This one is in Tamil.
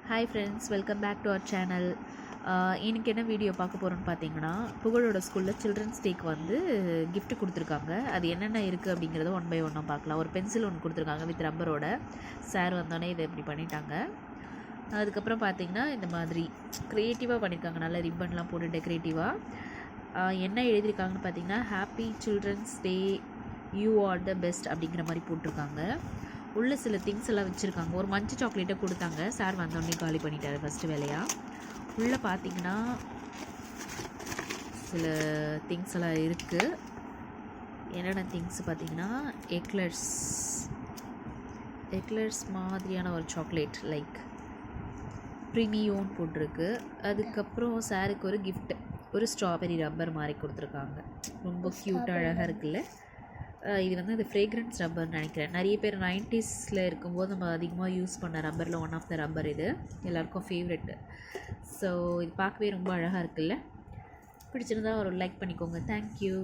Hi friends, welcome back to our channel. இன்றைக்கி என்ன வீடியோ பார்க்க போகிறோன்னு பார்த்தீங்கன்னா, புகழோட ஸ்கூலில் சில்ட்ரன்ஸ் டேக்கு வந்து gift கொடுத்துருக்காங்க. அது என்னென்ன இருக்குது அப்படிங்கிறத ஒன் பை ஒன்னாக பார்க்கலாம். ஒரு பென்சில் ஒன்று கொடுத்துருக்காங்க வித் ரப்பரோட. சார் வந்தோடனே இதை இப்படி பண்ணிட்டாங்க. அதுக்கப்புறம் பார்த்திங்கன்னா இந்த மாதிரி க்ரியேட்டிவாக பண்ணியிருக்காங்க. நல்லா ரிப்பன்லாம் போட்டு டெக்கரேட்டிவாக. என்ன எழுதியிருக்காங்கன்னு பார்த்தீங்கன்னா, happy children's day, you are the best அப்படிங்கிற மாதிரி போட்டிருக்காங்க. உள்ள சில திங்ஸ் எல்லாம் வச்சுருக்காங்க. ஒரு மஞ்சள் சாக்லேட்டை கொடுத்தாங்க. சார் வந்தோடனே காலி பண்ணிட்டார் ஃபஸ்ட்டு வேலையாக. உள்ளே பார்த்தீங்கன்னா சில திங்ஸ் எல்லாம் இருக்குது. என்னென்ன திங்ஸ் பார்த்தீங்கன்னா, எக்லர்ஸ் மாதிரியான ஒரு சாக்லேட் லைக் ப்ரீமியோன்னு போட்டிருக்கு. அதுக்கப்புறம் சாருக்கு ஒரு கிஃப்ட், ஒரு ஸ்ட்ராபெரி ரப்பர் மாதிரி கொடுத்துருக்காங்க. ரொம்ப க்யூட்டாக அழகாக இருக்குல்ல. இது வந்து அது ஃப்ரேக்ரன்ஸ் ரப்பர்னு நினைக்கிறேன். நிறைய பேர் 90s இருக்கும்போது நம்ம அதிகமாக யூஸ் பண்ண ரப்பரில் ஒன் ஆஃப் த ரப்பர் இது. எல்லாேருக்கும் ஃபேவரெட்டு. ஸோ இது பார்க்கவே ரொம்ப அழகாக இருக்குல்ல. பிடிச்சிருந்தா ஒரு லைக் பண்ணிக்கோங்க. தேங்க்யூ.